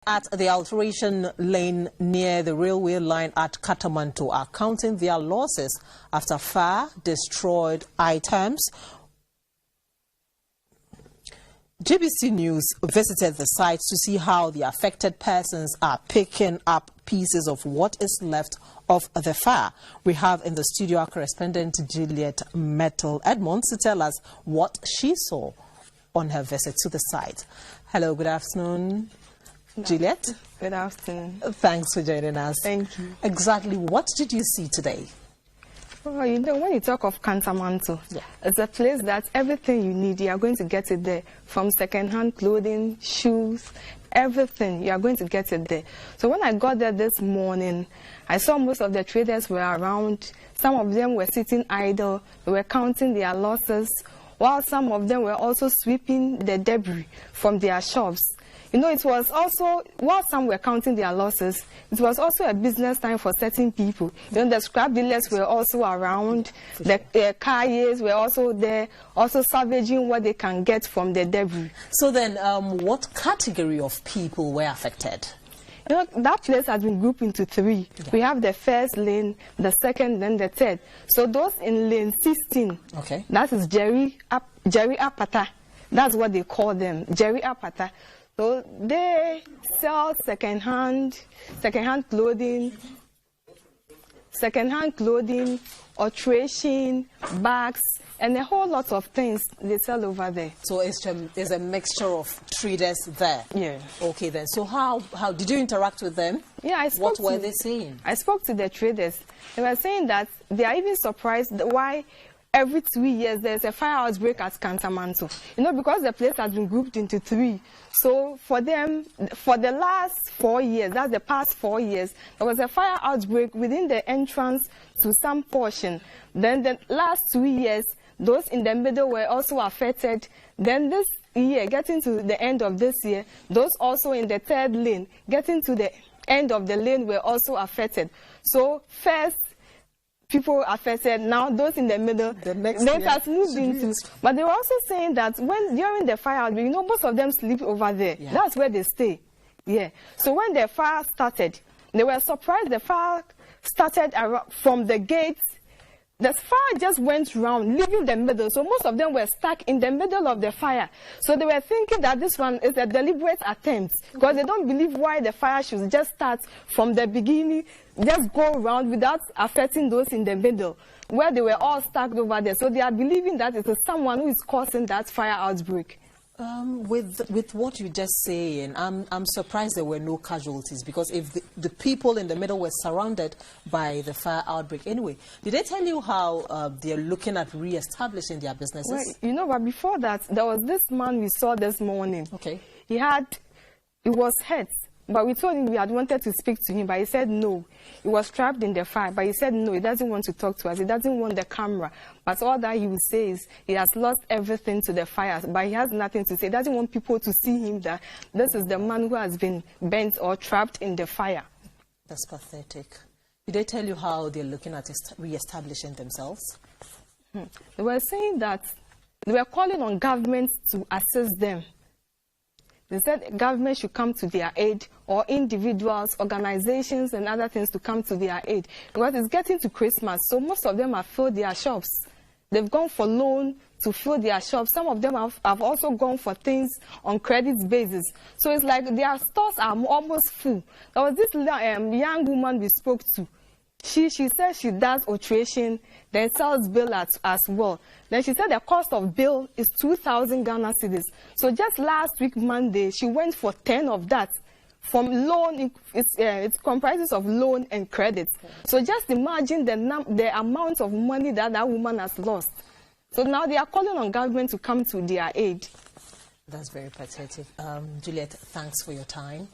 At the alteration lane near the railway line at Kantamanto are counting their losses after fire destroyed items. GBC News visited the site to see how the affected persons are picking up pieces of what is left of the fire. We have in the studio our correspondent Juliet Metal Edmonds to tell us what she saw on her visit to the site. Hello, good afternoon. Juliet? Good afternoon. Thanks for joining us. Thank you. Exactly what did you see today? Well, you know, when you talk of Kantamanto, it's a place that everything you need, you are going to get it there. From second-hand clothing, shoes, everything, you are going to get it there. So when I got there this morning, I saw most of the traders were around. Some of them were sitting idle. They were counting their losses, while some of them were also sweeping the debris from their shops. You know, it was also, while some were counting their losses, it was also a business time for certain people. You know, the scrap dealers were also around, the carriers were also there, also salvaging what they can get from the debris. So then, what category of people were affected? You know, that place has been grouped into three. Yeah. We have the first lane, the second, then the third. So those in lane 16, that is Jerry Apata. That's what they call them, Jerry Apata. So they sell second-hand clothing, alteration, bags, and a whole lot of things they sell over there. So it's a mixture of traders there? Yeah. Okay then. So how did you interact with them? Yeah, I spoke. What were they saying? I spoke to the traders. They were saying that they are even surprised why every 2 years there's a fire outbreak at Kantamanto. You know, because the place has been grouped into three. So for them, for the last 4 years, that's the past 4 years, there was a fire outbreak within the entrance to some portion. Then the last 2 years, those in the middle were also affected. Then this year, getting to the end of this year, those also in the third lane, getting to the end of the lane were also affected. So first, people affected, now those in the middle, they has moved into. But they were also saying that when during the fire outbreak, you know, most of them sleep over there. Yeah. That's where they stay. Yeah. So when the fire started, they were surprised the fire started from the gates. The fire just went round, leaving the middle. So most of them were stuck in the middle of the fire. So they were thinking that this one is a deliberate attempt, because they don't believe why the fire should just start from the beginning, just go around without affecting those in the middle, where they were all stuck over there. So they are believing that it is someone who is causing that fire outbreak. With what you just saying, I'm surprised there were no casualties, because if the people in the middle were surrounded by the fire outbreak anyway. Did they tell you how they're looking at re-establishing their businesses? Well, you know, but before that, there was this man we saw this morning. Okay. He was hurt, but we told him we had wanted to speak to him, but he said no. He was trapped in the fire, but he said no, he doesn't want to talk to us. He doesn't want the camera. But all that he will say is he has lost everything to the fire, but he has nothing to say. He doesn't want people to see him that this is the man who has been burnt or trapped in the fire. That's pathetic. Did they tell you how they're looking at re-establishing themselves? They were saying that they were calling on government to assist them. They said government should come to their aid, or individuals, organizations, and other things to come to their aid. Because it's getting to Christmas, so most of them have filled their shops. They've gone for loan to fill their shops. Some of them have also gone for things on credit basis. So it's like their stores are almost full. There was this young woman we spoke to. She said she does alteration, then sells bill as well. Then she said the cost of bill is 2,000 Ghana cedis. So just last week, Monday, she went for 10 of that. From loan, it comprises of loan and credit. So just imagine the amount of money that woman has lost. So now they are calling on government to come to their aid. That's very pathetic. Juliet, thanks for your time.